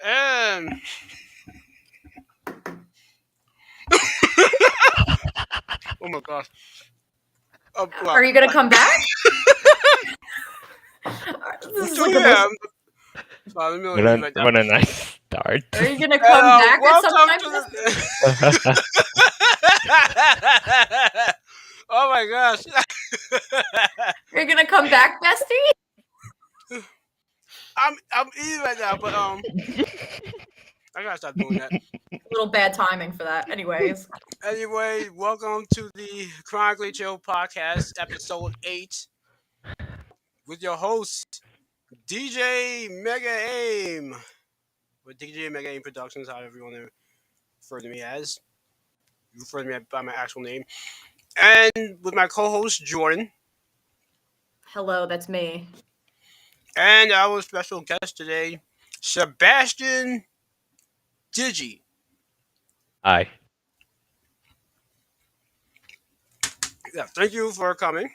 And oh my gosh. Are you gonna come back? This is still like the here. most. Sorry, let me leave right now. What a nice start. Are you gonna come back at some welcome time? to the. Oh my gosh. Are you gonna come back, bestie? I'm eating right now, but I gotta stop doing that. A little bad timing for that. Anyways, Anyway, welcome to the Chronically Chill Podcast, episode 8, with your host, DJ Mega Aim. With DJ Mega Aim Productions, however you want to refer to me as. You refer to me by my actual name. And with my co-host, Jordan. hello, that's me. And our special guest today, Sebsastian Digi. Hi. Yeah, thank you for coming.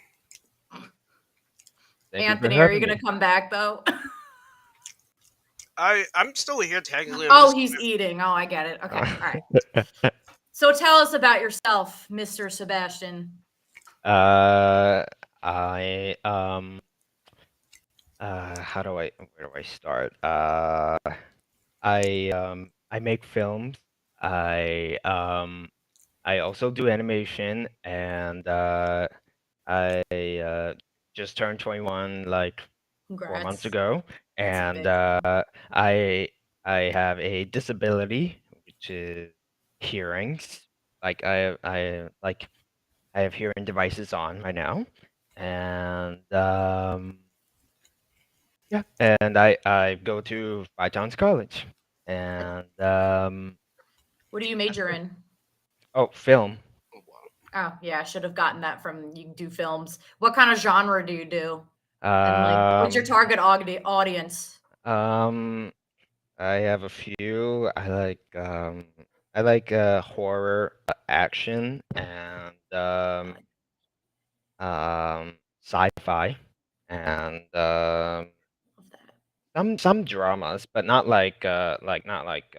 Thank Anthony, you for are you having gonna me. come back though? I'm still here technically. He's eating. Oh, I get it. Okay, all right. So tell us about yourself, Mr. Sebsastian. I where do I start? I make films. I also do animation, and I just turned 21 like 4 months Congrats. ago, That's and big. I have a disability, which is hearing. Like I have hearing devices on right now, and yeah, and I go to Five Towns College, and What do you major in? film. Oh, wow. Oh, yeah, I should have gotten that from you do films. What kind of genre do you do? And like, what's your target audience? I have a few. I like horror, action, and sci-fi, and Love that. some dramas, but not not like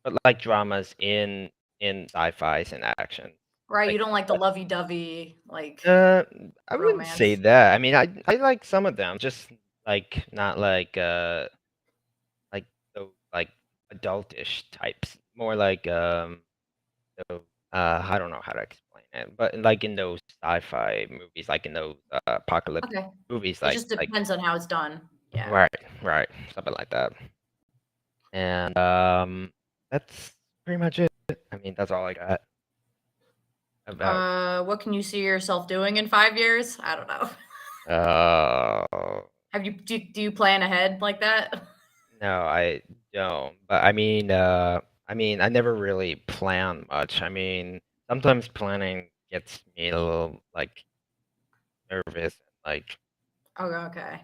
but like dramas in sci-fis and action. Right, you Like don't like the lovey-dovey, like I wouldn't say romance. that. I mean, I like some of them, just like not like those like adultish types. More like those, I don't know how to explain it, but like in those sci-fi movies, like in those apocalyptic Okay. movies, It just like depends on how it's done. Yeah. right, something like that. And that's pretty much it. I mean, that's all I got about. What can you see yourself doing in 5 years? I don't know. Have you do you plan ahead like that? No, I don't. But I mean, I never really plan much. I mean, sometimes planning gets me a little like nervous, like Oh, okay.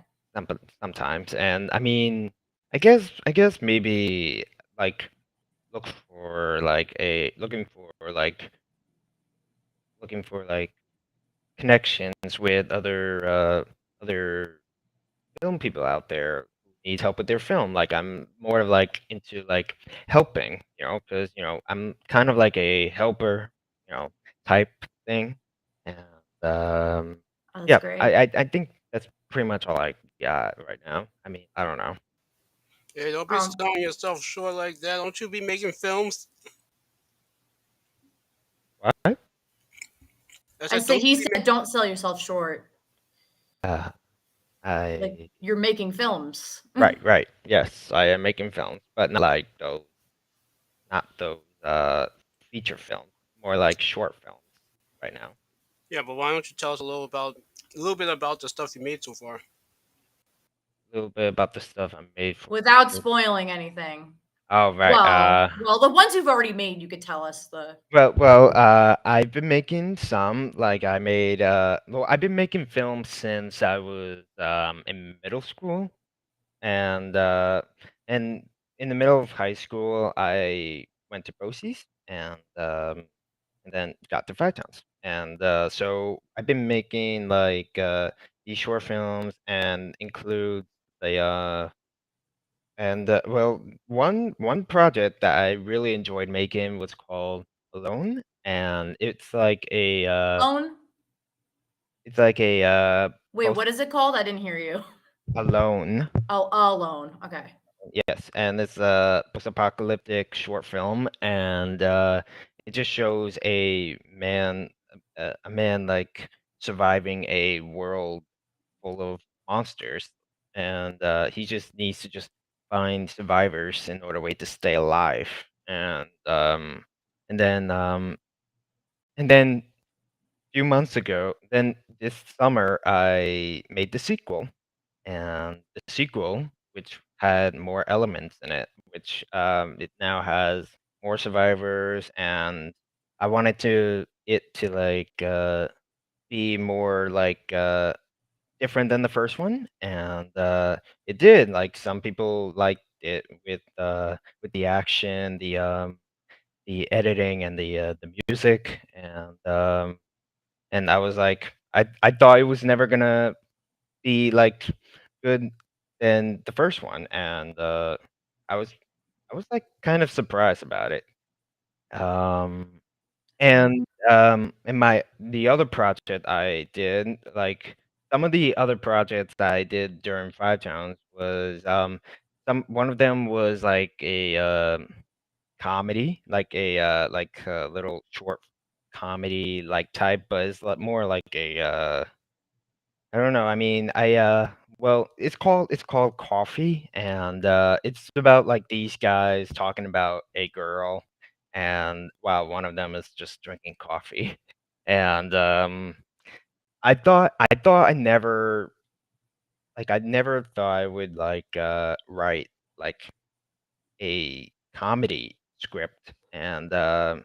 sometimes. And I mean, I guess maybe like look for like a looking for like connections with other film people out there who need help with their film. Like I'm more of like into like helping, because I'm kind of like a helper, type thing. And Oh, that's yeah, great. I think that's pretty much all I got right now. I mean, I don't know. Hey, don't be selling yourself short like that. Don't you be making films? What? I said he said don't sell yourself short. Uh, Like I you're making films. right. Yes, I am making films, but not those feature films, more like short films right now. Yeah, but why don't you tell us a little bit about the stuff you made so far? A little bit about the stuff I made for. Without spoiling anything. Oh right. Well, the ones you've already made, you could tell us the. I've been making some. Like I made. Well, I've been making films since I was in middle school, and in the middle of high school, I went to BOCES and then got to Five Towns. And so I've been making like these short films and include the And well, one project that I really enjoyed making was called Alone, and Alone? it's like a Wait, post what is it called? I didn't hear you. Alone. Oh, Alone. Okay. Yes, and it's a post-apocalyptic short film, and it just shows a man like surviving a world full of monsters, and he just needs to just find survivors in order way to stay alive, and then few months ago, then this summer I made the sequel, and the sequel, which had more elements in it, which it now has more survivors, and I wanted it to be more different than the first one, and it did. Like some people liked it with the action, the editing, and the music, and I was like, I thought it was never gonna be like good than the first one, and I was I was like kind of surprised about it. Um, and my the other project I did, like some of the other projects that I did during Five Towns was some one of them was like a comedy, like a little short comedy like type, but it's more like a I don't know. I mean, well, it's called Coffee, and it's about like these guys talking about a girl, and while one of them is just drinking coffee, and I thought I never thought I would write like a comedy script, and I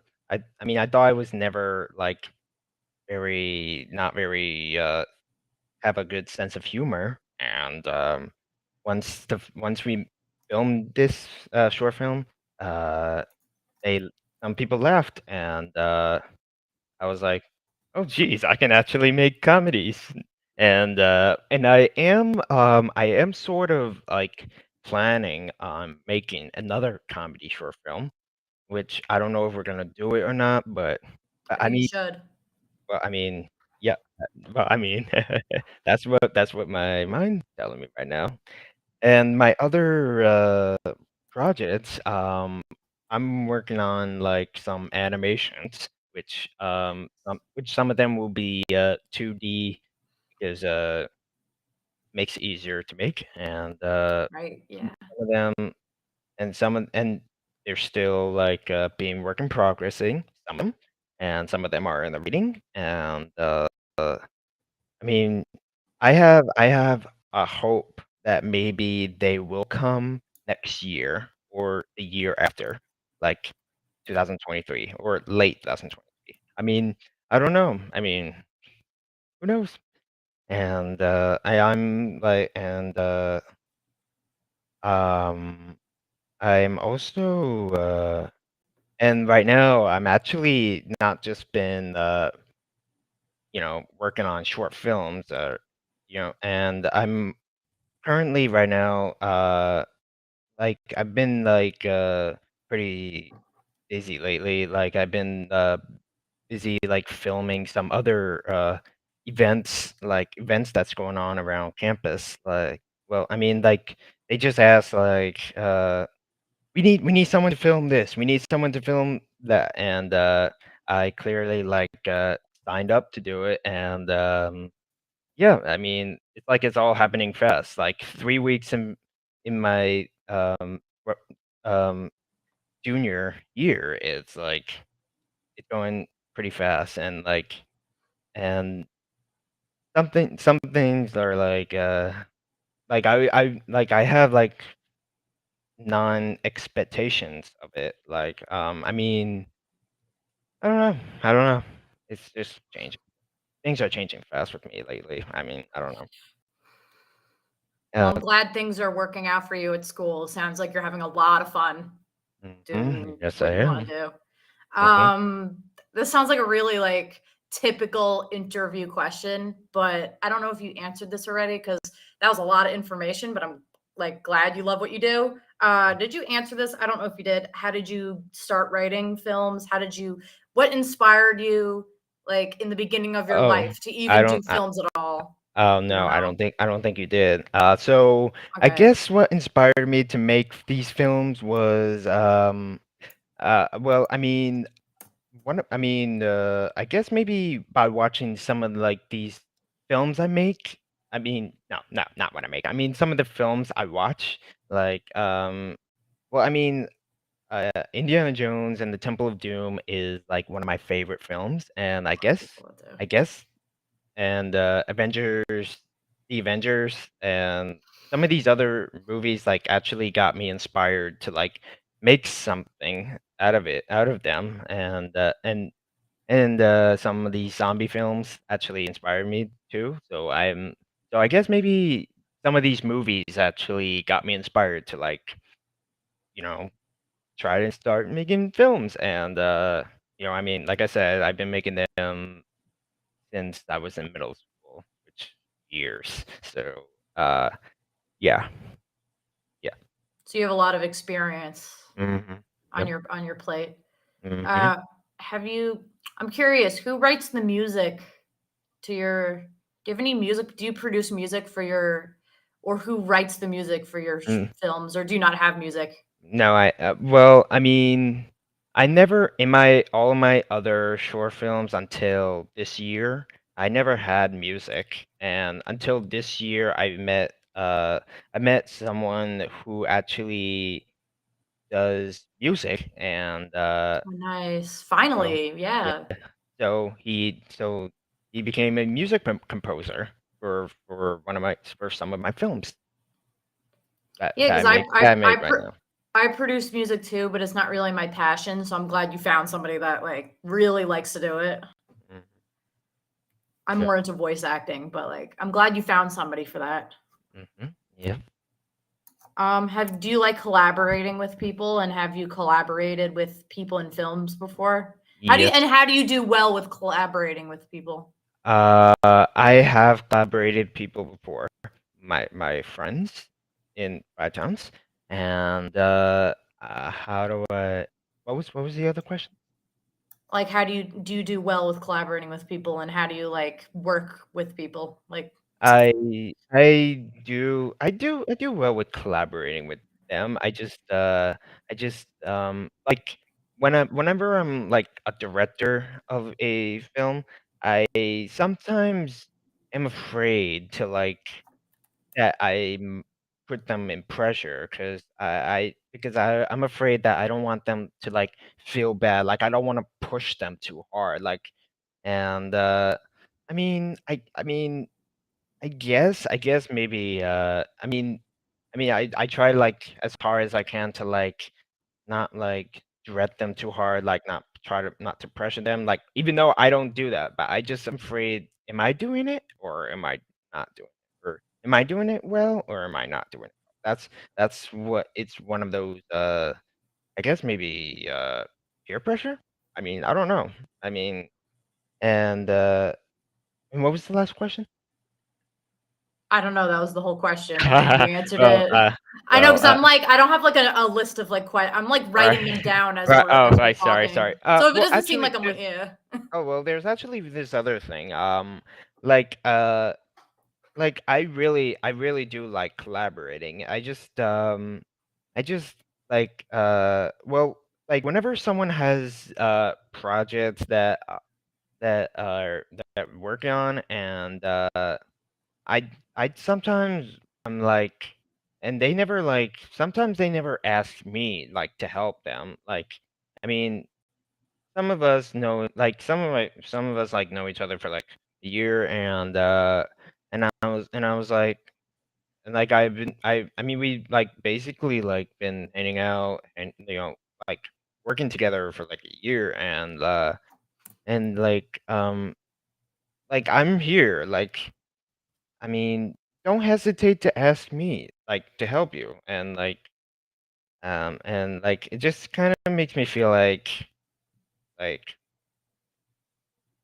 mean I thought I was never like very not very have a good sense of humor, and once we filmed this short film, uh, they some people left, and I was like, "Oh, geez, I can actually make comedies," and I am sort of like planning on making another comedy short film, which I don't know if we're gonna do it or not, but I I think you need. should. Well, I mean, yeah. Well, I mean, that's what my mind's telling me right now. And my other projects, I'm working on like some animations, which some of them will be 2D because makes it easier to make, and Right? Yeah. some of them and they're still like being work in progressing. Some of them, and some of them are in the reading, and I mean, I have a hope that maybe they will come next year or the year after, like 2023 or late 2023. I mean, I don't know. I mean, who knows? And I'm like, and um, I'm also and right now I'm actually not just been working on short films, and I'm currently right now, like I've been pretty busy lately. Like I've been busy like filming some other events that's going on around campus. Like, well, I mean, like they just asked we need someone to film this. We need someone to film that, and I clearly signed up to do it, and yeah, I mean, it's like it's all happening fast. Like 3 weeks in my, r junior year, it's like it's going pretty fast, and, and some things are I have, non-expectations of it. I mean, I don't know. It's just changing. Things are changing fast with me lately. I mean, I don't know. Well, Uh, I'm glad things are working out for you at school. Sounds like you're having a lot of fun doing yes, I what you want am. to do. Mhm. This sounds like a really like typical interview question, but I don't know if you answered this already because that was a lot of information, but I'm like glad you love what you do. Did you answer this? I don't know if you did. How did you start writing films? What inspired you, like in the beginning of your Oh, life, to I even do don't. films at all? Oh You no, don't know? I don't think you did. So I Okay. guess what inspired me to make these films was well, I mean, I guess maybe by watching some of like these films I make. I mean, no, no, not what I make. I mean, some of the films I watch, like, well, I mean, Indiana Jones and the Temple of Doom is like one of my favorite films, and People would do. I guess, and the Avengers, and some of these other movies like actually got me inspired to like make something out of them, and some of these zombie films actually inspired me too. So I guess maybe some of these movies actually got me inspired to like, you know, try to start making films. And I mean, like I said, I've been making them since I was in middle school, which years. So uh yeah, yeah. So you have a lot of experience Mhm. on Yep. your plate. Mhm. Uh, have you? I'm curious. Who writes the music to your? Do you have any music? Do you produce music for your, or who writes the music for your Mm. films, or do you not have music? No, well, I mean, I never in my all of my other short films until this year, I never had music, and until this year, I met someone who actually does music, and Oh, nice. so Finally, yeah, yeah. so he became a music composer for for some of my films Yeah, because that I made right now. I produce music too, but it's not really my passion. So I'm glad you found somebody that like really likes to do it. Mhm. I'm Yeah. more into voice acting, but like I'm glad you found somebody for that. Yeah. Do you like collaborating with people, and have you collaborated with people in films before? Yes. How do you do well with collaborating with people? I have collaborated people before, my friends in Five Towns, and how do I? What was the other question? Like how do you do well with collaborating with people, and how do you like work with people? Like I do well with collaborating with them. I just like whenever I'm like a director of a film, I sometimes am afraid to like that put them in pressure because I'm afraid that I don't want them to like feel bad. Like I don't want to push them too hard. Like and I mean I guess maybe I try like as far as I can to like not like direct them too hard, like not to pressure them, like even though I don't do that, but I just am afraid, am I doing it or am I not doing it? Or am I doing it well or am I not doing it well? That's what it's one of those I guess maybe peer pressure? I mean, I don't know. I mean, and and what was the last question? I don't know. That was the whole question. I think you answered Well, it. I know well, because I'm like I don't have like a list of like I'm like right. writing them down Right. Oh, as we're right. Sorry. talking. Sorry. So if it Well, doesn't seem actually, like I'm like there's yeah. oh well, there's actually this other thing. Like I really do like collaborating. I just like well, like whenever someone has projects that we're working on, and I sometimes I'm like, and they never like sometimes they never ask me like to help them. Like, I mean, some of us know like some of us like know each other for like a year, and I was like, and like I mean we like basically like been hanging out and like working together for like a year, and like I'm here, like I mean, don't hesitate to ask me, like, to help you, and like it just kind of makes me feel like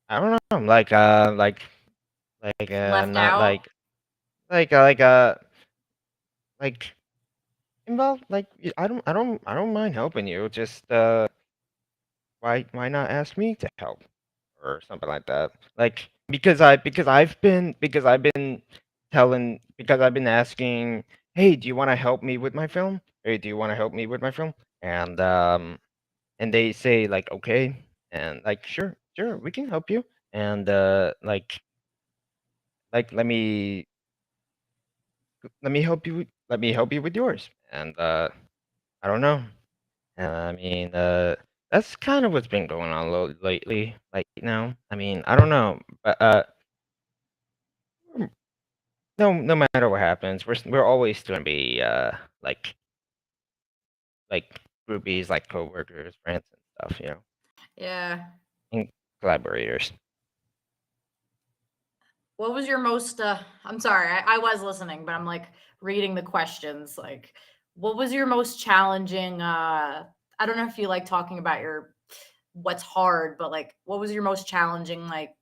I don't know, Left not out. like like uh like involved, like I don't mind helping you. Just why not ask me to help or something like that? Like because I've been asking, hey, do you want to help me with my film? Hey, do you want to help me with my film? And and they say like okay, and like sure, we can help you. And like let me help you with yours. And I don't know. I mean, that's kind of what's been going on lately. Like now, I mean, I don't know, but no matter what happens, we're always still gonna be like like groupies, like coworkers, friends, and stuff, you know, Yeah. and collaborators. What was your most I'm sorry, I was listening, but I'm like reading the questions. Like, what was your most challenging I don't know if you like talking about your what's hard, but like what was your most challenging like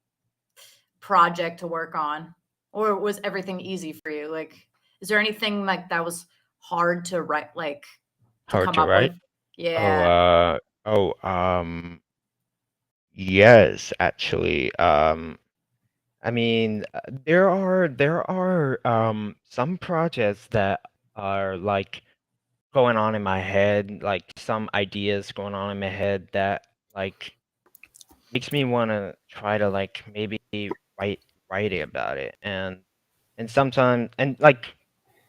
project to work on? Or was everything easy for you? Like, is there anything like that was hard to write, like to Hard come to up with? write? Oh, Yeah. oh, yes, actually. I mean, there are some projects that are like going on in my head, like some ideas going on in my head that like makes me want to try to like maybe write write it about it. And sometimes and like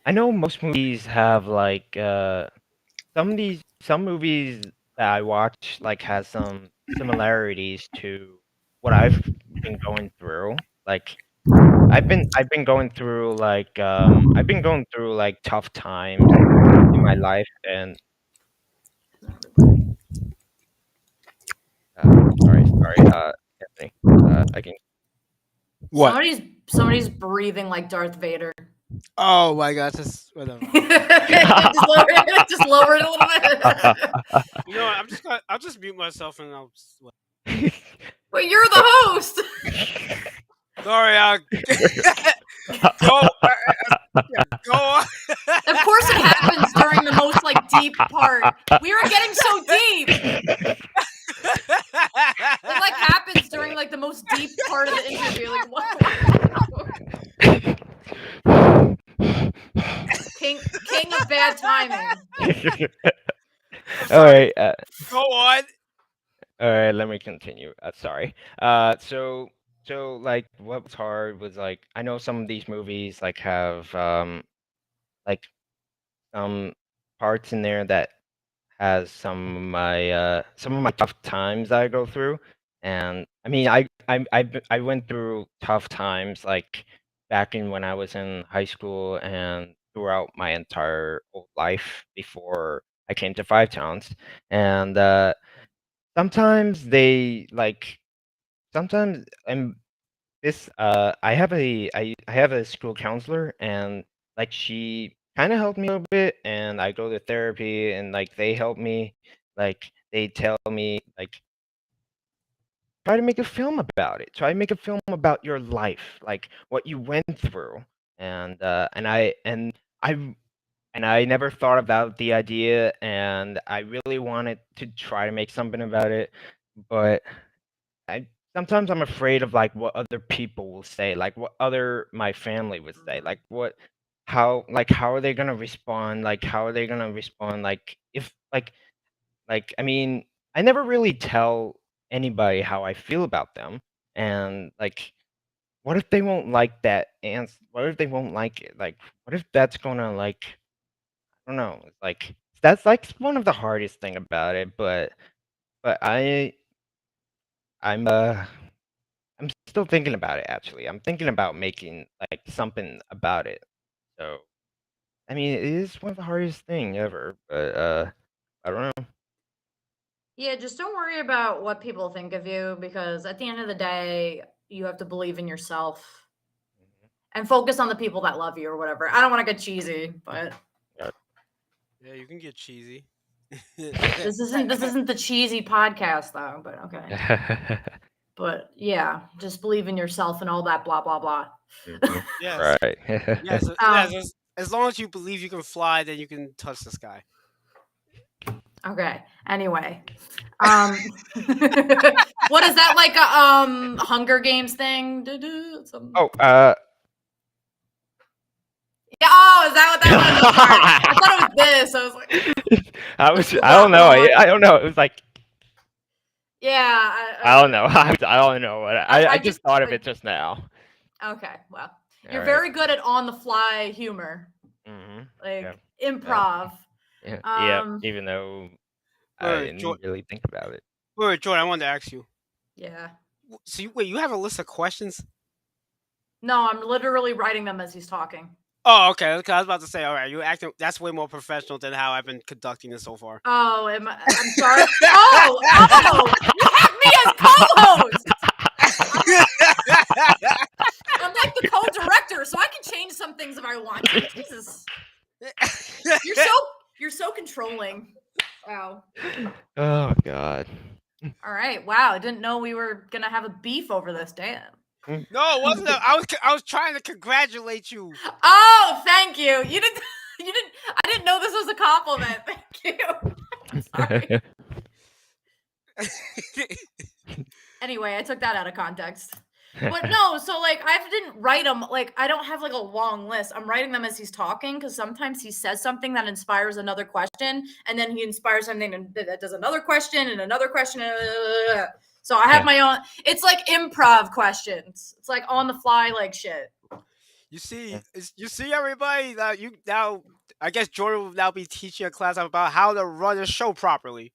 I know most movies have like some movies that I watch like has some similarities to what I've been going through. Like I've been going through like I've been going through like tough times in my life. And sorry, Anthony. I can What? Somebody's breathing like Darth Vader. Oh my gosh, just whatever. Just lower it a little bit. You know what? I'll just mute myself and I'll. But you're the host. Sorry, go. Yeah, go on. Of course, it happens during the most like deep part. We were getting so deep. It like happens during like the most deep part of the interview. Like what? King of bad timing. All right. Go on. All right. Let me continue. Sorry. So like what was hard was like I know some of these movies like have like some parts in there that has some of my tough times that I go through. And I mean I went through tough times like back in when I was in high school and throughout my entire old life before I came to Five Towns. And sometimes they like sometimes and this I have a school counselor. And like she kind of helped me a little bit, and I go to therapy, and like they help me. Like they tell me like try to make a film about it. Try to make a film about your life, like what you went through. And I and I never thought about the idea, and I really wanted to try to make something about it. But I sometimes I'm afraid of like what other people will say, like what other my family would say, like how are they gonna respond? Like how are they gonna respond? Like if like I mean, I never really tell anybody how I feel about them. And like what if they won't like that answer? What if they won't like it? Like what if that's gonna like I don't know. It's like that's like one of the hardest thing about it. But I'm I'm still thinking about it actually. I'm thinking about making like something about it. So I mean, it is one of the hardest thing ever, but I don't know. Yeah, just don't worry about what people think of you because at the end of the day, you have to believe in yourself and focus on the people that love you or whatever. I don't want to get cheesy, but Yeah, you can get cheesy. this isn't the cheesy podcast though, but okay. But yeah, just believe in yourself and all that blah blah blah. Mhm. Yes. Right. Yes. Um, Yes. as long as you believe you can fly, then you can touch the sky. Okay. Anyway, what is that, like a Hunger Games thing? Something. Oh, Yeah. Oh, is that what that was? Sorry. I thought it was this. I was like, I don't know. I don't know. It was like, yeah. I don't know. I don't know what I just, just thought of like- it just now. Okay. Well, you're Alright. very good at on the fly humor, Mhm. like Yeah. improv. Yeah. Even though I Alright, didn't Jordan. really think about it. Wait, Jordan, I wanted to ask you. Yeah. So you have a list of questions? No, I'm literally writing them as he's talking. Oh, okay. Okay, I was about to say, all right, you acting. That's way more professional than how I've been conducting this so far. Oh, I'm sorry. Oh, you have me as co-host. I'm like the co-director, so I can change some things if I want to. Jesus, you're so controlling. Wow. Oh God. All right. Wow. I didn't know we were gonna have a beef over this. Damn. No, it wasn't. I was trying to congratulate you. Oh, thank you. You didn't. I didn't know this was a compliment. Thank you. Sorry. Anyway, I took that out of context. But no, so like I didn't write them. Like I don't have like a long list. I'm writing them as he's talking because sometimes he says something that inspires another question, and then he inspires something that does another question and another question. So I have my own. It's like improv questions. It's like on the fly, like shit. You see, everybody. Now, I guess Jordan will now be teaching a class about how to run a show properly.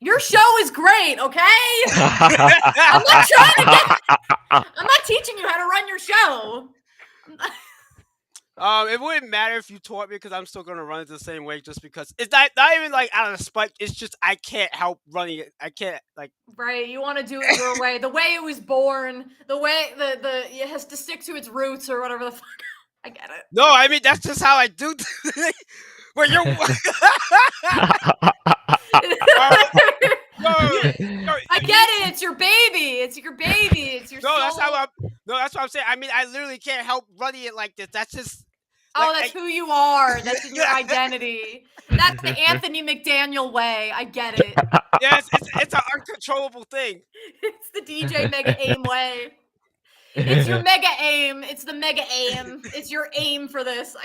Your show is great, okay? I'm not trying to get. I'm not teaching you how to run your show. It wouldn't matter if you taught me because I'm still gonna run it the same way. Just because it's not even like out of spite. It's just I can't help running it. I can't like. Right, you want to do it your way, the way it was born, the way it has to stick to its roots or whatever the fuck. I get it. No, I mean that's just how I do. But you're. I get it. It's your baby. It's your baby. It's your. No, that's how that's what I'm saying. I mean, I literally can't help running it like this. That's just. That's who you are. That's in your identity. That's the Anthony McDaniel way. I get it. Yes, it's an uncontrollable thing. It's the DJ Mega Aim way. It's your Mega Aim. It's the Mega Aim. It's your aim for this.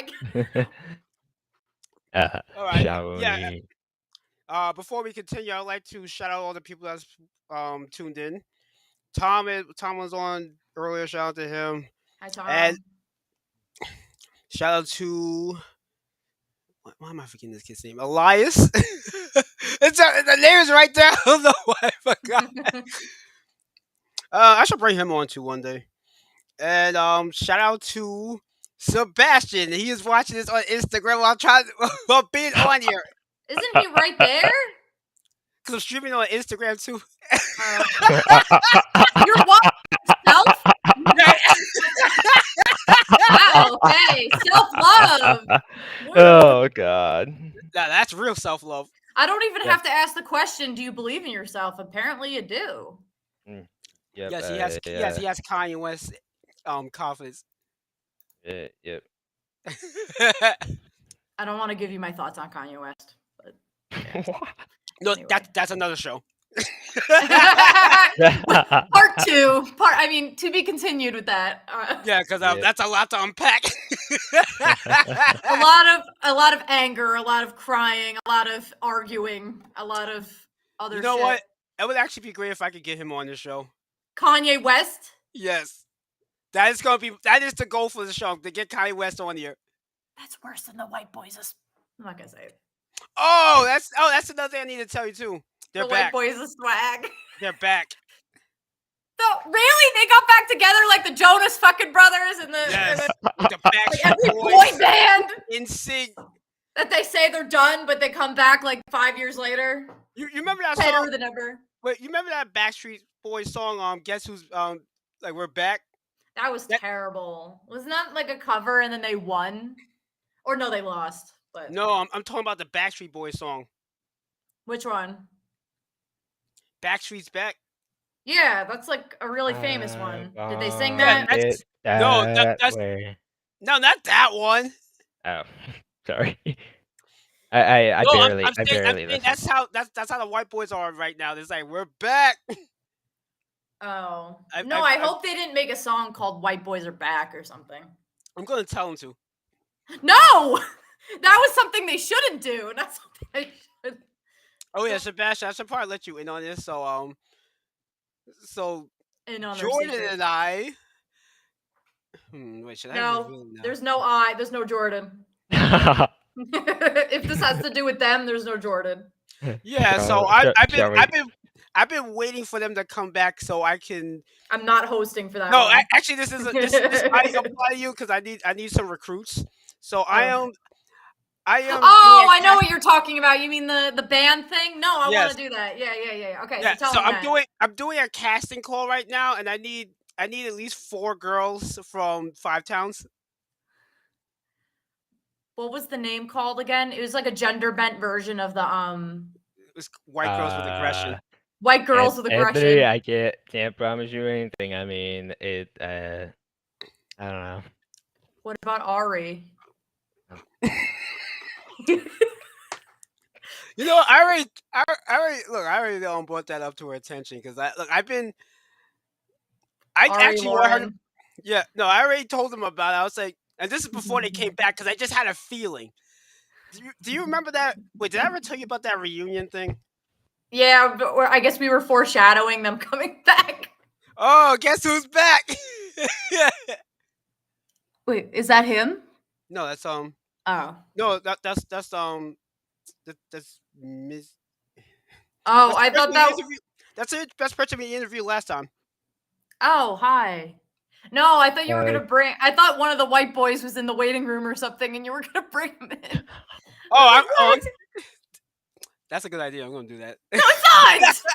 All right. Shall Yeah. we? Before we continue, I'd like to shout out all the people that's tuned in. Tom was on earlier. Shout out to him. Hi, Tom. And shout out to why am I forgetting this kid's name? Elias. The name is right there. I don't know why I forgot. I should bring him on too one day. And shout out to Sebsastian. He is watching this on Instagram while being on here. Isn't he right there? Because I'm streaming on Instagram too. You're watching yourself? Wow, okay. Self-love. Oh God. That's real self-love. I don't even have to ask the question, do you believe in yourself? Apparently you do. Yep, Yes, he has Kanye West confidence. Yep. I don't want to give you my thoughts on Kanye West. But No, anyway. that's another show. Part 2. I mean, to be continued with that. Yeah, because that's a lot to unpack. a lot of anger, a lot of crying, a lot of arguing, a lot of other shit. You know what? It would actually be great if I could get him on the show. Kanye West? Yes. That is the goal for the show, to get Kanye West on here. That's worse than the white boys. I'm not gonna say it. Oh, that's another thing I need to tell you too. They're the back. White boys of swag. They're back. So really, they got back together like the Jonas fucking Brothers and Yes. the The like Backstreet every Boys boy band in sync. that they say they're done, but they come back like 5 years later. You remember that Better song? than ever. Wait, you remember that Backstreet Boys song? Guess who's like we're back. That was terrible. Wasn't that like a cover and then they won? Or no, they lost. But No, I'm talking about the Backstreet Boys song. which one? Backstreet's Back. Yeah, that's like a really famous one. Did they sing Yeah, that? that's way. No, not that one. Oh, sorry. I No, barely I I'm barely saying listen. that's how the white boys are right now. It's like we're back. Oh. I, No, I hope they didn't make a song called White Boys Are Back or something. I'm gonna tell them to. No! That was something they shouldn't do. Not something they should. Oh yeah, Sebastian, I should probably let you in on this. So In on their Jordan secret. and I. Wait, should I No, reveal it now? there's no I. There's no Jordan. If this has to do with them, there's no Jordan. Yeah, so I've been waiting for them to come back so I can. I'm not hosting for that No, one. actually, this I apply to you because I need some recruits. So I am. Oh, I know what you're talking about. You mean the band thing? No, I want to do that. Yeah. Okay, Yeah, so tell so me I'm doing a casting call right now, and I need at least 4 girls from 5 towns. What was the name called again? It was like a gender bent version of the It was White Girls with Aggression. White Girls with Anthony, Aggression. can't promise you anything. I mean, I don't know. What about Ari? You know, I already brought that up to her attention because I Ari actually want her to, Lauren. yeah, no, I already told them about it. I was like, and this is before they came back because I just had a feeling. Do you remember that? Wait, did I ever tell you about that reunion thing? Yeah, but I guess we were foreshadowing them coming back. Oh, guess who's back? Wait, is that him? No, that's Oh. No, that's Miss. Oh, I thought that. That's the best person we interviewed last time. Oh, hi. No, I thought you were gonna bring. I thought one of the white boys was in the waiting room or something, and you were gonna bring him in. That's a good idea. I'm gonna do that. No, it's not.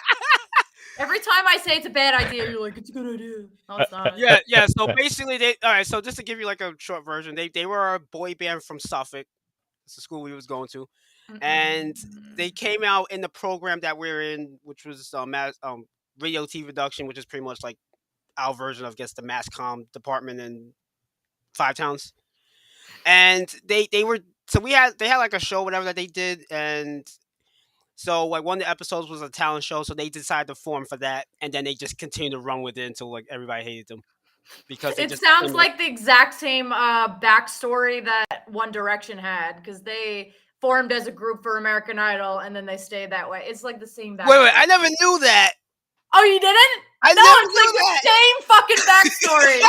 Every time I say it's a bad idea, you're like, it's a good idea. No, it's not. Yeah. So basically, so just to give you like a short version, they were a boy band from Suffolk. It's the school we was going to, and they came out in the program that we're in, which was radio TV production, which is pretty much like our version of, I guess, the mass comm department in 5 towns. And they had like a show, whatever, that they did, and so like one of the episodes was a talent show, so they decided to form for that, and then they just continued to run with it until like everybody hated them because it sounds like the exact same backstory that One Direction had, because they formed as a group for American Idol and then they stayed that way. It's like the same backstory. Wait, I never knew that. Oh, you didn't? I no, never it's knew like that. The same fucking backstory.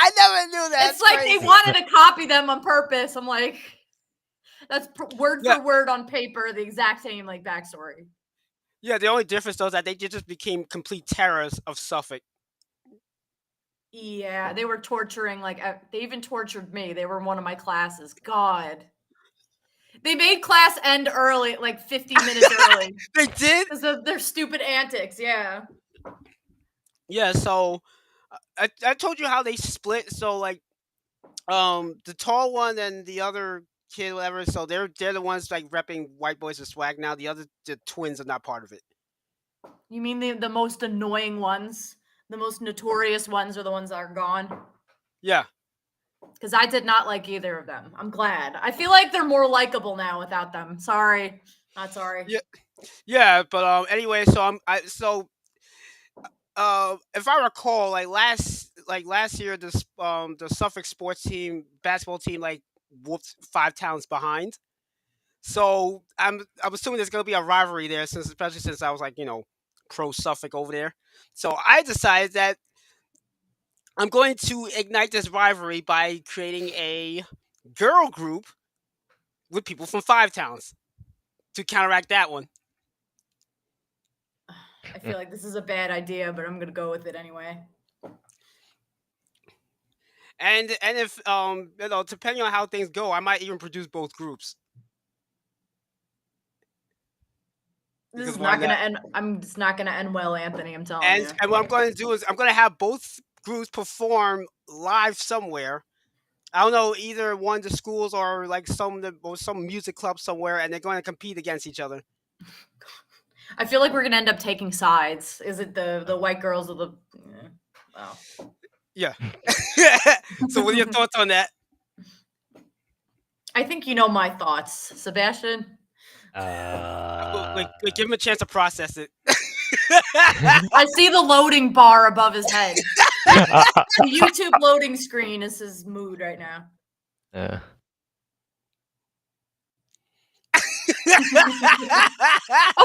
I never knew that. It's like crazy. They wanted to copy them on purpose. I'm like, that's word for word on paper, the exact same like backstory. Yeah, the only difference though is that they just became complete terrors of Suffolk. Yeah, they were torturing, like, they even tortured me. They were in one of my classes. God. They made class end early, like 50 minutes early. They did? Because of their stupid antics, yeah. Yeah, so I told you how they split. So like the tall one and the other kid, whatever, so they're the ones like repping White Boys of Swag now. The twins are not part of it. You mean the most annoying ones? The most notorious ones are the ones that are gone? Yeah. Because I did not like either of them. I'm glad. I feel like they're more likable now without them. Sorry. Not sorry. Yeah, but anyway, so if I recall, like last year, the Suffolk sports team, basketball team, like whooped 5 towns behind. So I'm assuming there's gonna be a rivalry there, especially since I was like, pro Suffolk over there. So I decided that I'm going to ignite this rivalry by creating a girl group with people from 5 towns to counteract that one. I feel like this is a bad idea, but I'm gonna go with it anyway. And if depending on how things go, I might even produce both groups. This is not gonna end. I'm just not gonna end well, Anthony. I'm telling you. And what I'm going to do is I'm going to have both groups perform live somewhere. I don't know, either one of the schools or like some music club somewhere, and they're going to compete against each other. I feel like we're gonna end up taking sides. Is it the white girls or the? Yeah. So, what are your thoughts on that? I think you know my thoughts, Sebastian. Wait, give him a chance to process it. I see the loading bar above his head. The YouTube loading screen is his mood right now. Okay,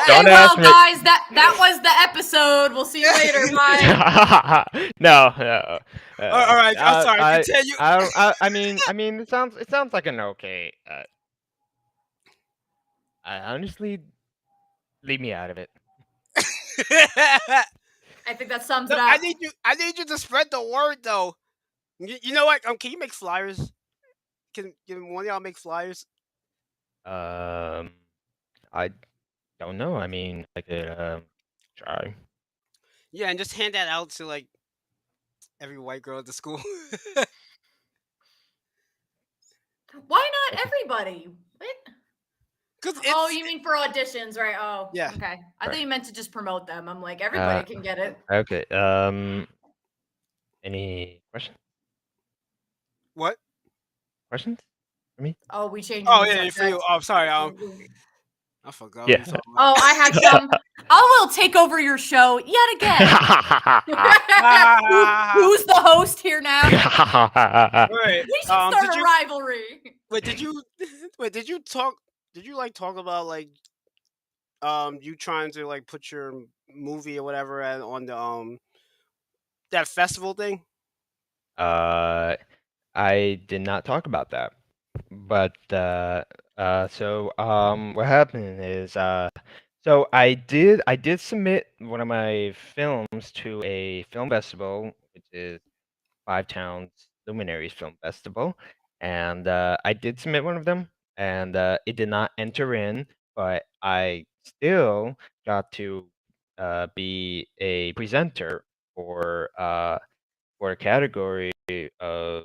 Don't well, ask me. guys, that was the episode. We'll see you later. Bye. No, no. All right, I'm sorry. Continue. I mean, it sounds like an okay. I honestly leave me out of it. I think that sums No, it up. I need you to spread the word though. You know what? Can you make flyers? Can one of y'all make flyers? I don't know. I mean, I could try. Yeah, and just hand that out to like every white girl at the school. Why not Okay. everybody? What? Cause Oh, it's you mean for auditions, right? Oh, Yeah. okay. I thought Right. you meant to just promote them. I'm like, everybody can get it. Okay. Any what? questions for me? Oh, we changing Oh the yeah, for you. subject. Oh, sorry. I forgot what Yeah. you talking about. Oh, I have some. I will take over your show yet again. Who's the host here now? Wait, We should start did a you rivalry. wait? Did you wait? Did you talk? Did you like talk about like you trying to like put your movie or whatever on the that festival thing? I did not talk about that. But what happened is so I did submit one of my films to a film festival, which is Five Towns Luminaries Film Festival, and I did submit one of them, and it did not enter in, but I still got to be a presenter for a category of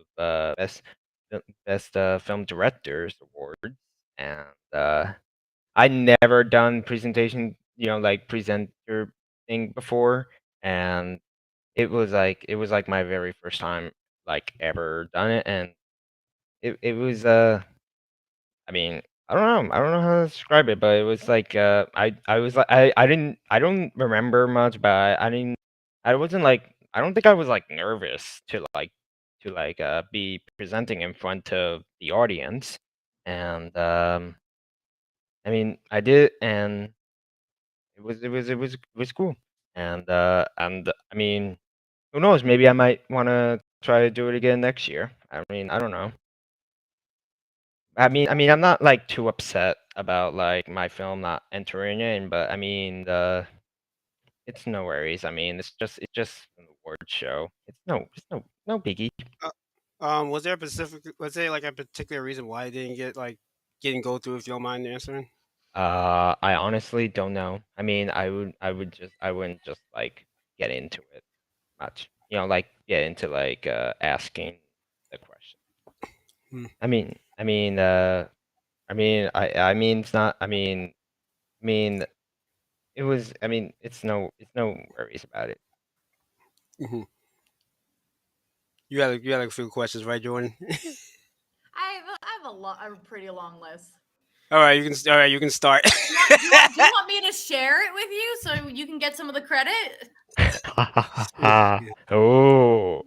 best film directors awards, and I never done presentation, like presenter thing before, and it was like my very first time like ever done it, and it was I mean, I don't know how to describe it, but it was like I was like I don't remember much, but I wasn't like I don't think I was like nervous to be presenting in front of the audience, and I mean I did, and it was cool, and I mean who knows, maybe I might want to try to do it again next year. I mean I don't know. I mean, I'm not like too upset about like my film not entering in, but I mean, it's no worries. I mean, it's just an award show. No biggie. Was there a specific? Was there like a particular reason why it didn't go through? If you don't mind answering. I honestly don't know. I mean, I wouldn't just like get into it much. Like get into like asking the question. Hmm. I mean, it's not. I mean, it was. I mean, it's no worries about it. hmm you had like a few questions, right, Jordan? I have a pretty long list. All right, you can. All right, you can start. Do you want me to share it with you so you can get some of the credit? Oh.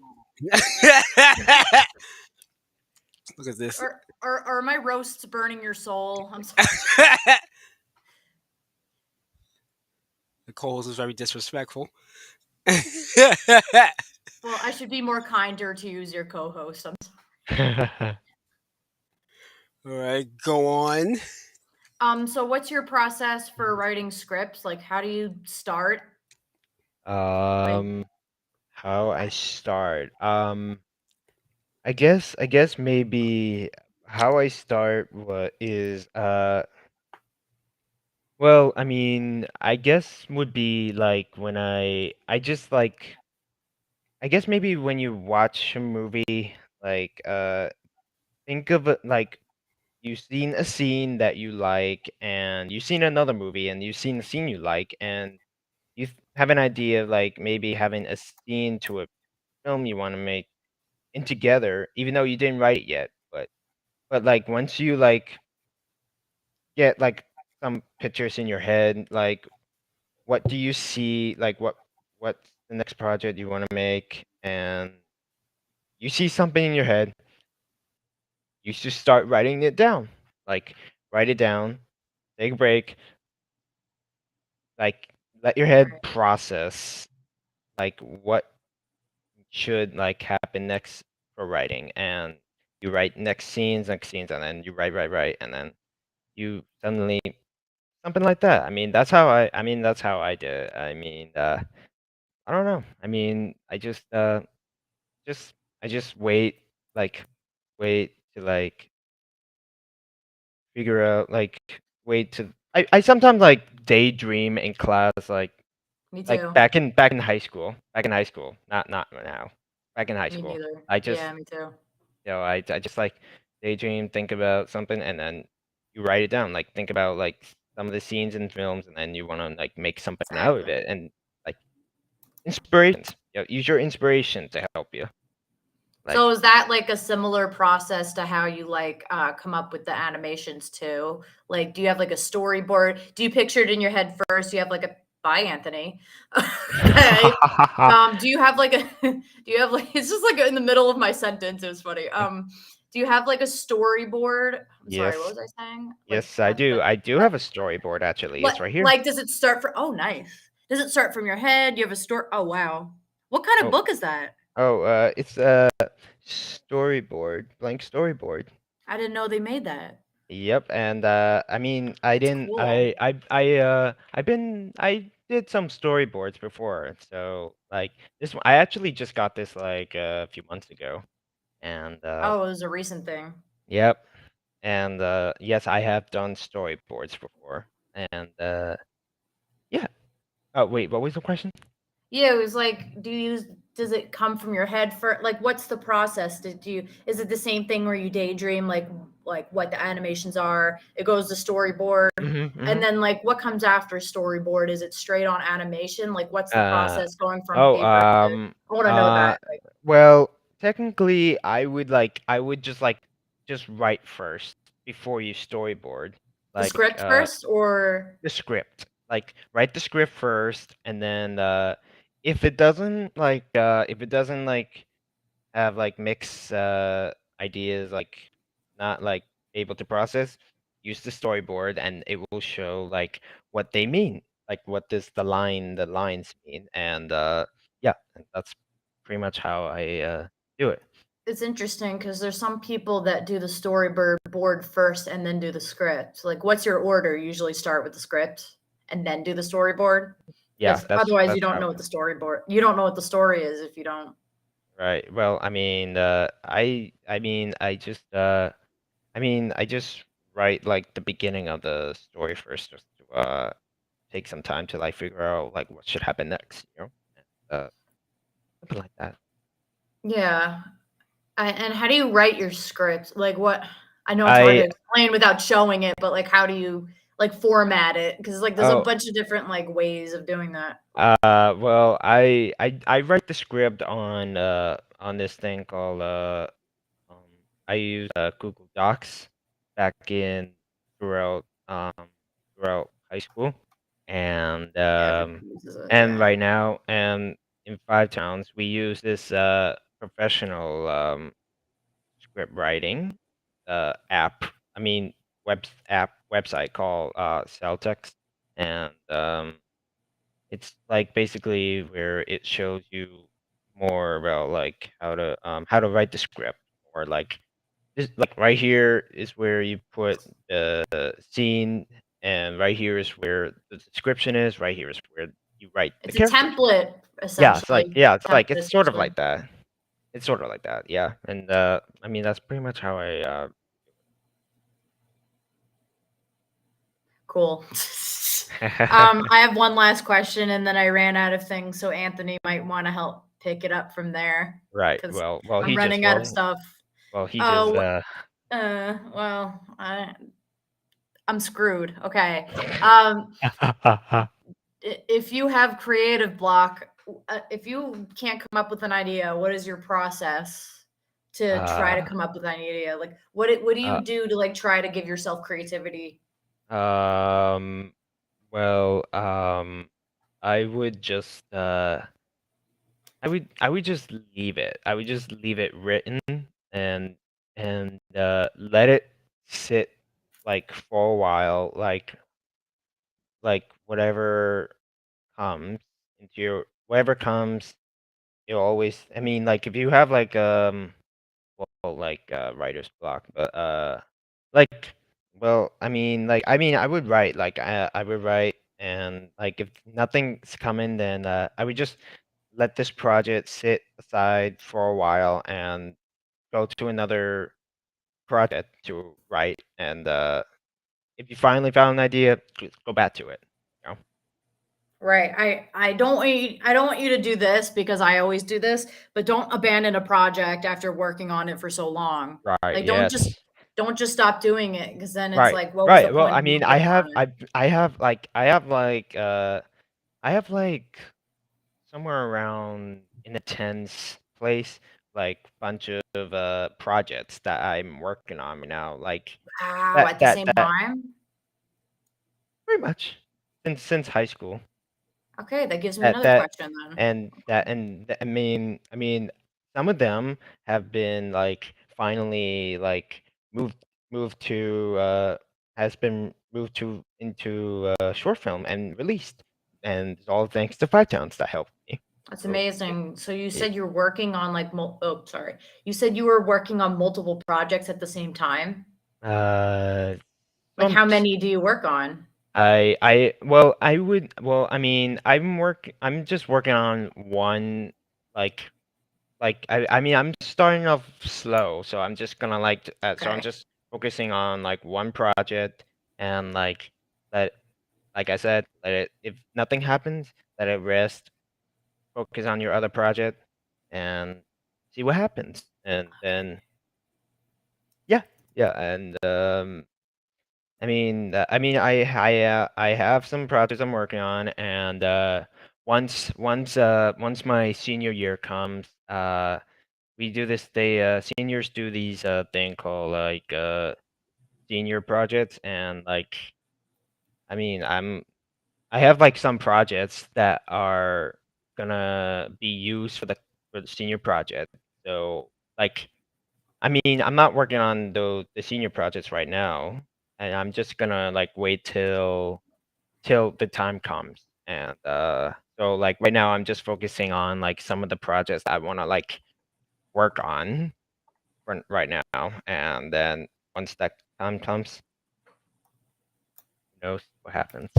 Look at this. Or are my roasts burning your soul? I'm sorry. The co-host was very disrespectful. Well, I should be more kinder to use your co-host. I'm sorry. All right, go on. So what's your process for writing scripts? Like, how do you start? How I start. I guess maybe how I start what is well, I mean, I guess would be like when I just like I guess maybe when you watch a movie, like think of it like you've seen a scene that you like, and you've seen another movie and you've seen a scene you like, and have an idea of like maybe having a scene to a film you want to make in together, even though you didn't write it yet. But but like once you like get like some pictures in your head, like what do you see, like what's the next project you want to make, and you see something in your head, you should start writing it down. Like write it down, take a break, like let your head Right. process like what should like happen next for writing, and you write next scenes, and then you write, and then you suddenly something like that. That's how I did it. I don't know. Just I just wait, like wait to like figure out, like wait to I sometimes like daydream in class, Me like too. back in high school. Back in high school. Not right now. Back in high Me school. neither. I just Yeah, me too. I just like daydream, think about something, and then you write it down. Like think about like some of the scenes in films, and then you want to like make something out of Exactly. it, and like inspirations. Use your inspiration to help you. So Like is that like a similar process to how you like come up with the animations too? Like, do you have like a storyboard? Do you picture it in your head first? Do you have like a bye, Anthony? Okay. Do you have like a do you have like it's just like in the middle of my sentence. It was funny. Do you have like a storyboard? I'm sorry, what yes, was I saying? Like yes, I do. I do like have a storyboard actually. what It's right here. like does it start from oh nice. Does it start from your head? You have a story oh wow. What kind of Oh, book is that? it's a storyboard, blank storyboard. I didn't know they made that. Yep, and I It's didn't cool. I did some storyboards before, so like this one, I actually just got this like a few months ago, and Oh, it was a recent thing. yep, and yes, I have done storyboards before, and yeah. Oh wait, what was the question? Yeah, it was like, does it come from your head for like what's the process? Is it the same thing where you daydream like what the animations are? It goes to storyboard and Mm-hmm. then like what comes after storyboard? Is it straight on animation? Like what's the Uh process going from oh paper to I want to know that. Like well, technically I would just write first before you storyboard. the Like script first or the script. Like write the script first, and then if it doesn't like have like mixed ideas, like not like able to process, use the storyboard, and it will show like what they mean, like what does the lines mean, and yeah, and that's pretty much how I do it. it's interesting because there's some people that do the storyboard board first and then do the script. Like, what's your order? You usually start with the script and then do the storyboard Yeah, because otherwise you that's don't how. know what the storyboard. You don't know what the story is if you don't. Right. Well, I just write like the beginning of the story first, just to take some time to like figure out like what should happen next, uh, something like that. Yeah. And how do you write your script? Like, what? I know it's hard to I explain without showing it, but like, how do you like format it? Because like, there's a oh bunch of different like ways of doing that. well I write the script on this thing called um I use Google Docs back in throughout throughout high school, and Yeah, everybody uses it. Yeah. right now, and in Five Towns we use this professional script writing app. I mean website called Celtex, and it's like basically where it shows you more about like how to write the script, or like this, like right here is where you put the scene, and right here is where the description is. Right here is where you write the It's a characters. template essentially. It's Template sort of essentially. like that. It's sort of like that, yeah. And that's pretty much how I Cool. I have one last question, and then I ran out of things, so Anthony might want to help pick it up from there right. because I'm He just running out of stuff. he just Oh, well, I'm screwed. Okay. If you have creative block, if you can't come up with an idea, what is your process to try to Uh, come up with an idea? Like, what do you uh, do to like try to give yourself creativity? um, well, I would just I would just leave it. I would just leave it written and let it sit like for a while, like whatever comes, you'll always. I mean, like if you have like writer's block, but like I would write like I would write and like if nothing's coming, then I would just let this project sit aside for a while and go to another project to write. And if you finally found an idea, just go back to it. You know? Right. I don't want you to do this because I always do this, but don't abandon a project after working on it for so long. Right. Like Yes. don't just stop doing it because then it's Right. like what was the Right. Well, point I of even mean, getting on it? I have like somewhere around in the tens place, like bunch of projects that I'm working on right now. Like Wow, at the same that time? pretty much since high school. Okay, that gives me That another that question then. I mean, some of them have been like finally like moved to has been moved to into short film and released, and it's all thanks to Five Towns that helped me. That's So amazing. So you it, said you're working on like oh, sorry. You said you were working on multiple projects at the same time? uh, Like some how many do you work on? I mean I'm just working on one like I mean I'm starting off slow, so I'm just gonna so I'm Okay. just focusing on like one project and let like I said, let it if nothing happens, let it rest, focus on your other project and see what happens. And then yeah, yeah, and I have some projects I'm working on, and once my senior year comes, we do this. Seniors do these thing called like senior projects, and like I mean I have like some projects that are gonna be used for the senior project. So like I mean I'm not working on the senior projects right now, and I'm just gonna like wait till the time comes. And so like right now I'm just focusing on like some of the projects I want to like work on right now, and then once that time comes, who knows what happens.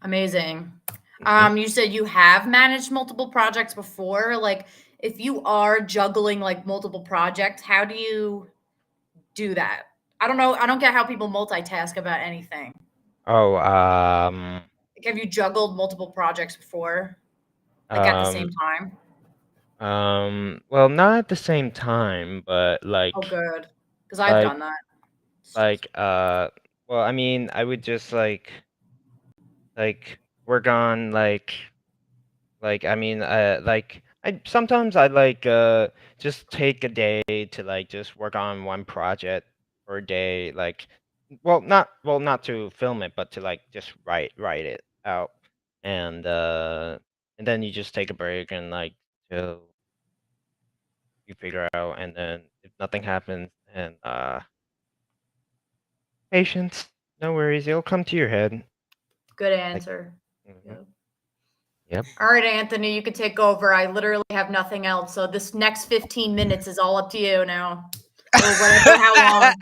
Amazing. Mhm. You said you have managed multiple projects before. Like, if you are juggling like multiple projects, how do you do that? I don't know. I don't get how people multitask about anything. Oh, Like, have you juggled multiple projects before, like at the um, same time? well, not at the same time, but Oh, good, because I've like, done that. It's like, stressful. well, I mean, I would just like work on I mean, I sometimes I just take a day to like just work on one project for a day, like not to film it, but to like just write it out, and and then you just take a break and like till you figure out, and then if nothing happens, and patience, no worries, it'll come to your head. Good Like, answer. mhm, Yep. yep. All right, Anthony, you can take over. I literally have nothing else. So this next 15 minutes is all up to you now. Or whatever, how long.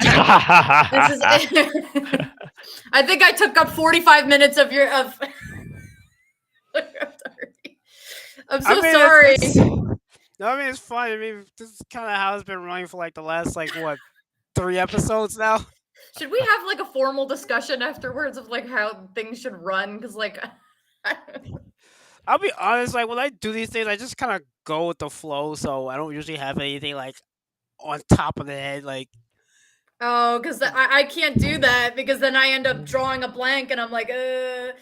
This is it. I think I took up 45 minutes of your of I'm sorry. I'm I so mean, sorry. no, I mean it's fine. I mean, this is kind of how it's been running for like the last like what 3 episodes now. Should we have like a formal discussion afterwards of like how things should run? Because like I'll be honest, like when I do these things, I just kind of go with the flow, so I don't usually have anything like on top of the head. Like, oh, because I can't do that because then I end up drawing a blank and I'm like,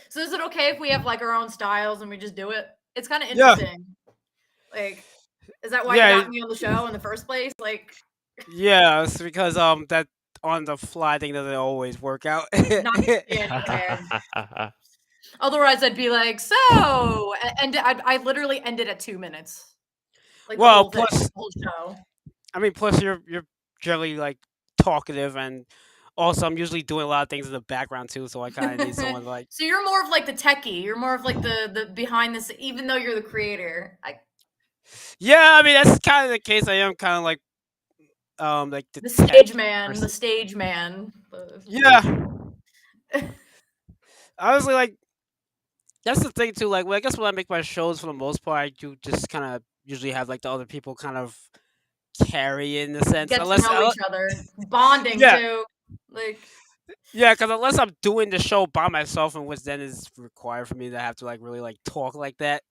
So is it okay if we have like our own styles and we just do it? It's kind of yeah, interesting. Like Is that why you Yeah, got me on the show in the first place? Like, yeah, it's because that on the fly thing doesn't always work out. not man. Otherwise, I'd be like, so, and I literally ended at 2 minutes, like the Well, whole thing, plus the whole show. I mean, plus you're generally like talkative, and also I'm usually doing a lot of things in the background too, so I kind of need someone like. So you're more of like the techie. You're more of like the behind this, even though you're the creator. Yeah, I mean that's kind of the case. I am kind of like the The tech stage man, person. the stage man. Yeah, honestly, like that's the thing too. Like, well, I guess when I make my shows, for the most part, I do just kind of usually have like the other people kind of carry in a sense, Get to unless know each other, bonding yeah, too. Like, yeah, because unless I'm doing the show by myself, and which then is required for me to have to like really like talk like that.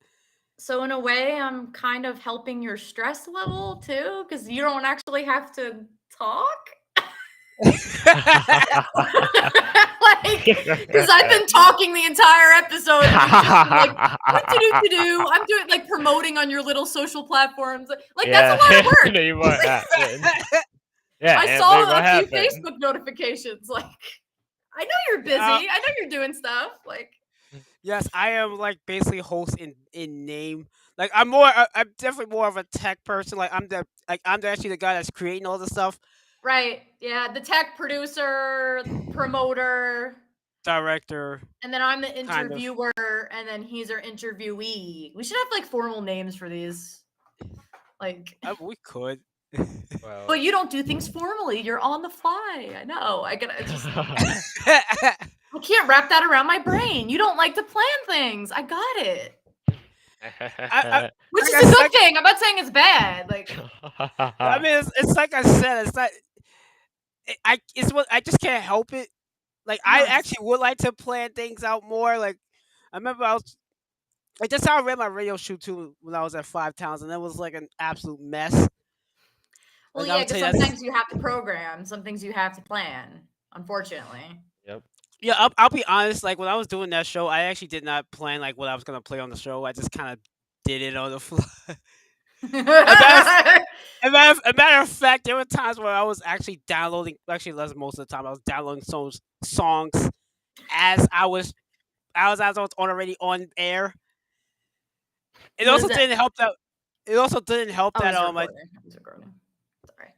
so in a way, I'm kind of helping your stress level too, because you don't actually have to talk. Like, because I've been talking the entire episode. And it's just like, do. I'm doing like promoting on your little social platforms. Like that's a lot of work. You know what happened. Yeah, I saw a few Facebook notifications. Like, I know you're busy. I know you're doing stuff. Like, Yes, I am like basically host in name. Like I'm definitely more of a tech person. Like I'm actually the guy that's creating all the stuff. right? Yeah, the tech producer, promoter, Director. and then I'm the Kind of. interviewer, and then he's our interviewee. We should have like formal names for these. Like, We could. Well, but you don't do things formally. You're on the fly. I know. I can't wrap that around my brain. You don't like to plan things. I got it. Which is a good thing. I'm not saying it's bad. Like, I mean, it's like I said. It's not. It's what I just can't help it. Like I actually would like to plan things out more. Like I remember I was. Like that's how I ran my radio shoot too when I was at 5 Towns, and it was like an absolute mess. well, Like, yeah, because some things you have to program, some things you have to plan. Unfortunately. Yep. Yeah, I'll be honest. Like when I was doing that show, I actually did not plan like what I was gonna play on the show. I just kind of did it on the fly. A matter of fact, there were times where I was actually downloading. Actually, that's most of the time I was downloading songs as I was already on air. It What also is that? didn't help that. It also didn't help I that was recording. Sorry.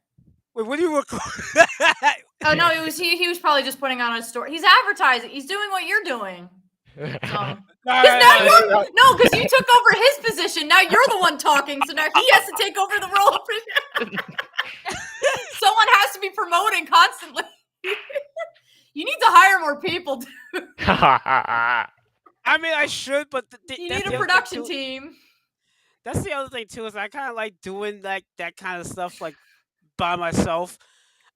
Wait, what do you record? Oh no, it was he was probably just putting on a story. He's advertising. He's doing what you're doing. So. Because you took over his position. Now you're the one talking, so now he has to take over the role. Someone has to be promoting constantly. You need to hire more people. I mean, I should, but you need a production team. That's the other thing too. Is I kind of like doing like that kind of stuff like by myself.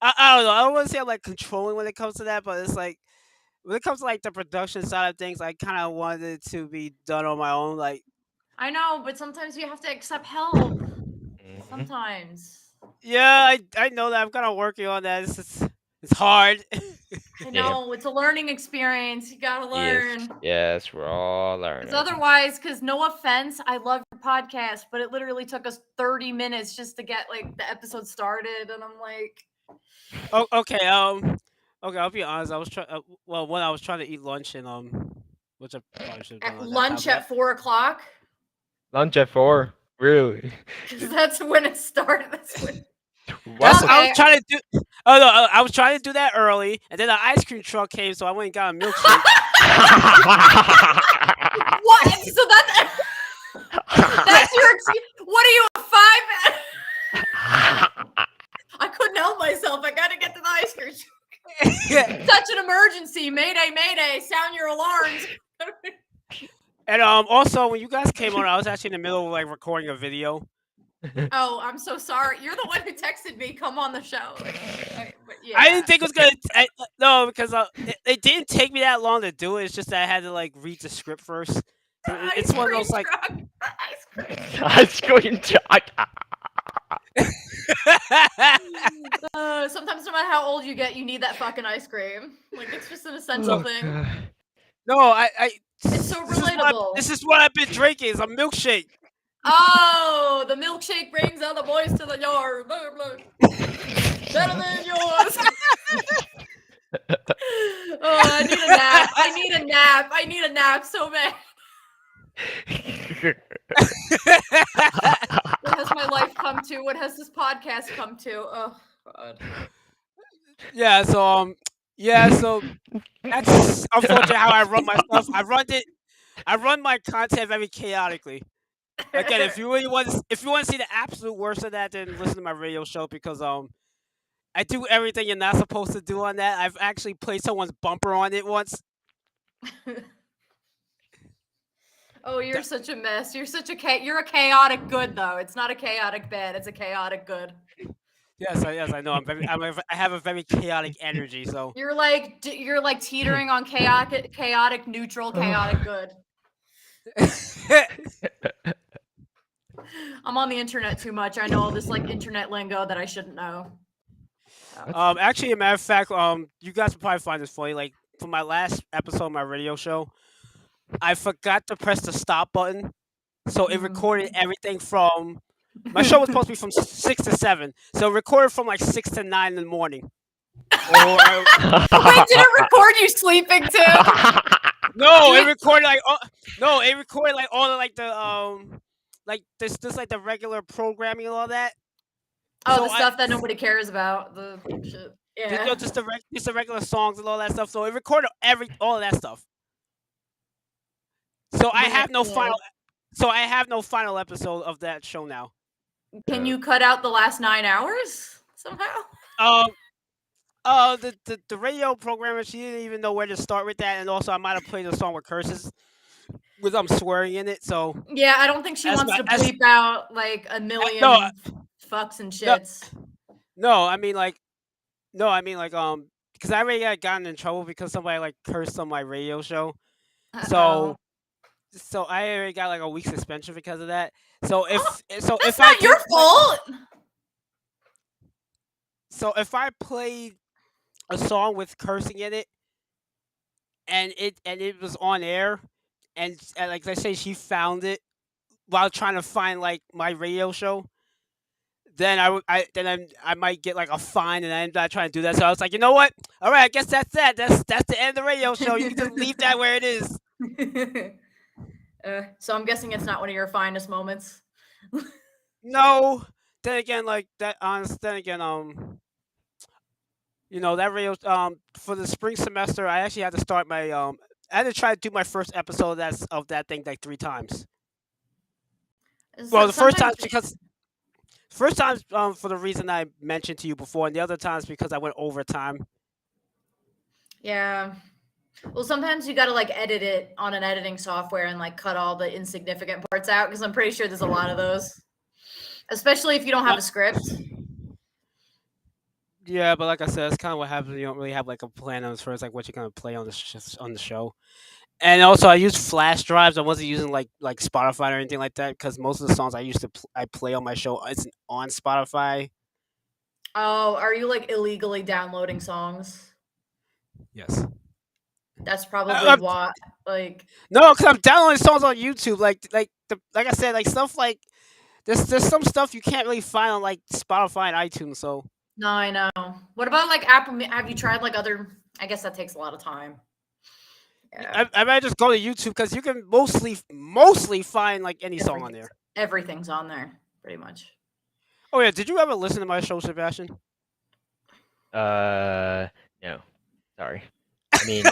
I don't know. I don't want to say I'm like controlling when it comes to that, but it's like when it comes to like the production side of things, I kind of wanted it to be done on my own. Like I know, but sometimes you have to accept help. Sometimes. Yeah, I know that. I'm kind of working on that. It's hard. I know it's a learning experience. You gotta learn. Yes, we're all learning. Because otherwise, no offense, I love your podcast, but it literally took us 30 minutes just to get like the episode started, and I'm like, oh, okay. Okay. I'll be honest. I was trying. When I was trying to eat lunch and which I probably should have done lunch at 4:00. Lunch at 4, really? Because that's when it started. That's when. I was trying to do. Oh no! I was trying to do that early, and then the ice cream truck came, so I went and got a milkshake. What? So that's your. What are you, 5? I couldn't help myself. I got to get to the ice cream truck. Such an emergency! Mayday! Mayday! Sound your alarms. And also when you guys came on, I was actually in the middle of like recording a video. Oh, I'm so sorry. You're the one who texted me, come on the show. Yeah. I didn't think it was gonna. No, because it didn't take me that long to do it. It's just that I had to like read the script first. It's one of those like ice cream truck. Sometimes no matter how old you get, you need that fucking ice cream. Like it's just an essential thing. No, It's so relatable. This is what I've been drinking. It's a milkshake. Oh, the milkshake brings all the boys to the yard. Blah, blah. Better than yours. Oh, I need a nap. I need a nap. I need a nap so bad. What has my life come to? What has this podcast come to? Oh God. Yeah, so that's unfortunately how I run my stuff. I run my content very chaotically. Again, if you want to see the absolute worst of that, then listen to my radio show because I do everything you're not supposed to do on that. I've actually played someone's bumper on it once. Oh, you're such a mess. You're such a you're a chaotic good though. It's not a chaotic bad. It's a chaotic good. Yes, I know. I have a very chaotic energy. So You're like teetering on chaotic neutral, chaotic good. I'm on the internet too much. I know all this like internet lingo that I shouldn't know. Actually, a matter of fact, you guys will probably find this funny. Like for my last episode of my radio show, I forgot to press the stop button, so it recorded everything from. My show was supposed to be from 6 to 7, so it recorded from like 6 to 9 in the morning. Wait, did it record you sleeping too? No, it recorded like all the like this like the regular programming and all that. Oh, So the stuff that nobody cares about. The shit. Yeah. just the regular songs and all that stuff. So it recorded all of that stuff. So I have no final. So I have no final episode of that show now. Can you cut out the last 9 hours somehow? The radio programmer, she didn't even know where to start with that, and also I might have played a song with curses, with swearing in it. So yeah, I don't think she wants to bleep out like a million fucks and shits. Because I already got gotten in trouble because somebody like cursed on my radio show. So I already got like a week suspension because of that. So that's not your fault. So if I played a song with cursing in it, and it was on air, and like I say, she found it while trying to find like my radio show, then I might get like a fine, and I'm not trying to do that. So I was like, you know what? All right, I guess that's that. That's the end of the radio show. You can just leave that where it is. So I'm guessing it's not one of your finest moments. No. Then again, like that. Then again, that radio. For the spring semester, I actually had to start my. I had to try to do my first episode of that thing like 3 times. Well, the first time for the reason I mentioned to you before, and the other times because I went overtime. Yeah. Well, sometimes you got to like edit it on an editing software and like cut all the insignificant parts out because I'm pretty sure there's a lot of those, especially if you don't have a script. Yeah, but like I said, that's kind of what happens. You don't really have like a plan as far as like what you're gonna play on the show. And also, I used flash drives. I wasn't using like Spotify or anything like that because most of the songs I used to I play on my show isn't on Spotify. Oh, are you like illegally downloading songs? Yes. That's probably why. Like no, because I'm downloading songs on YouTube. Like I said, like stuff like there's some stuff you can't really find on like Spotify and iTunes. So no, I know. What about like Apple? Have you tried like other? I guess that takes a lot of time. Yeah. I might just go to YouTube because you can mostly find like any song on there. Everything's on there, pretty much. Oh yeah, did you ever listen to my show, Sebsastian? No, sorry. I mean,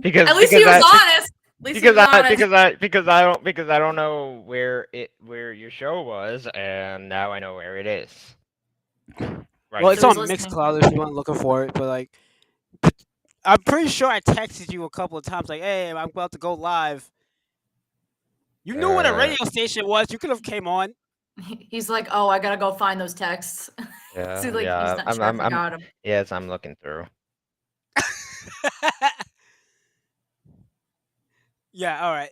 because at least he was honest. Because I don't know where your show was, and now I know where it is. Right. Well, it's on Mixcloud if you want looking for it, but like. I'm pretty sure I texted you a couple of times, like, "Hey, I'm about to go live." You knew what a radio station was. You could have came on. He's like, "Oh, I gotta go find those texts." Yeah, so, like, yeah. He's not sure I him. Yes, I'm looking through. Yeah. All right.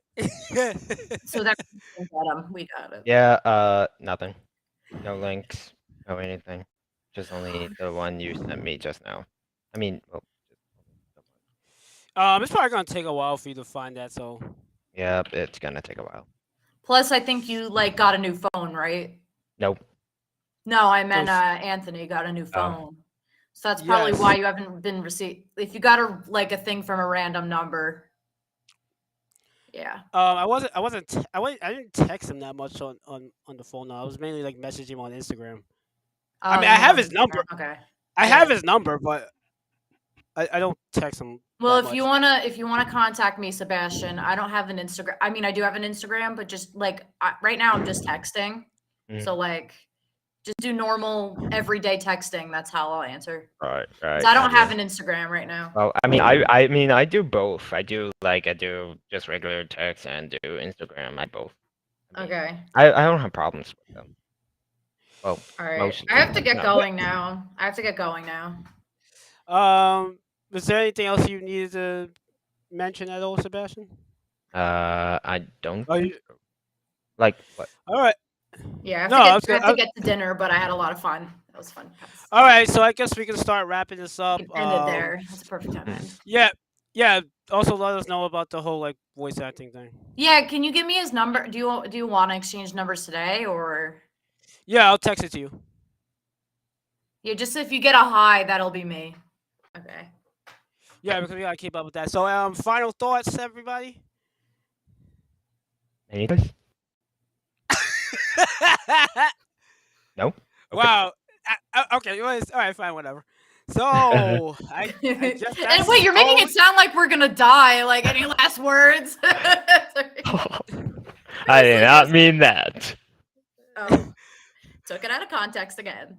So that we got it. Yeah. Nothing. No links. No anything. Just only the one you sent me just now. I mean. Well, it's probably gonna take a while for you to find that. So. Yeah, it's gonna take a while. Plus, I think you like got a new phone, right? Nope. No, I meant Oh, Anthony got a new phone. So that's probably yes. why you haven't been received. If you got a thing from a random number, yeah. I didn't text him that much on the phone. No, I was mainly like messaging him on Instagram. I Oh, mean, I you have on his number. Instagram? Okay. I Yeah. have his number, but I don't text him Well, that if you much. wanna contact me, Sebastian, I don't have an Instagram. I mean, I do have an Instagram, but just like right now, I'm just texting. Mm. So like, just do normal everyday texting. That's how I'll answer. Right. 'Cause I don't have an Instagram right now. Well, I do both. I do just regular text and do Instagram. I both. I mean, Okay. I don't have problems with them. Well, All right. most of I have them, to get no. going now. Was there anything else you needed to mention at all, Sebastian? I don't Oh, think so. Like what? all right. Yeah, No, I was I have gonna. to get to dinner, but I had a lot of fun. That was fun. All right, so I guess we can start wrapping this up. End it there. That's a perfect time to end. Yeah. Also, let us know about the whole like voice acting thing. Yeah, can you give me his number? Do you want to exchange numbers today, or Yeah, I'll text it to you. yeah? Just if you get a high, that'll be me. Okay. Yeah, because we gotta keep up with that. So, final thoughts, everybody. Any guys? No. Okay. Wow. Okay. All right. Fine. Whatever. So I just And wait, you're making it sound like we're gonna die. Like, any last words? I did not mean that. Oh, took it out of context again.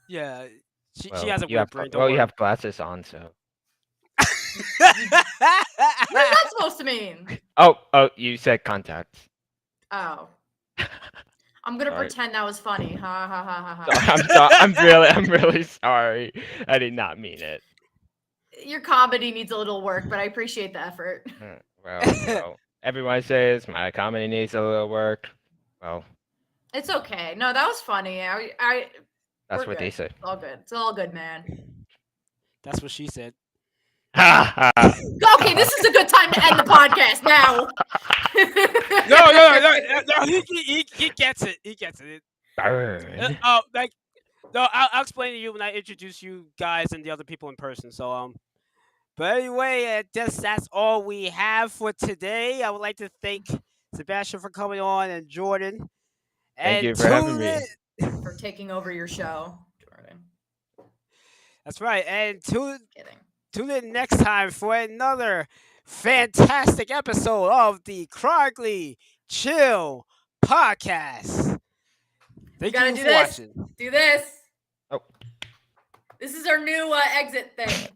Yeah. She Well, has a you weird have brain. you have glasses on, so. What is that supposed to mean? Oh, you said contacts. Oh, I'm gonna Sorry. pretend that was funny. Ha ha ha ha ha. I'm sorry. I'm really sorry. I did not mean it. Your comedy needs a little work, but I appreciate the effort. Well, everyone says my comedy needs a little work. Well, It's okay. No, that was funny. that's we're what they good. say. It's all good. It's all good, man. That's what she said. Okay, this is a good time to end the podcast now. No. He gets it. He gets it. Burn. I'll explain to you when I introduce you guys and the other people in person. So but anyway, that's all we have for today. I would like to thank Sebastian for coming on and Jordan. Thank you for having me. For taking over your show, Jordan. That's right, and tune Kidding. in next time for another fantastic episode of the Chronically Chill Podcast. Thank you for watching. Do this. Oh. This is our new exit thing.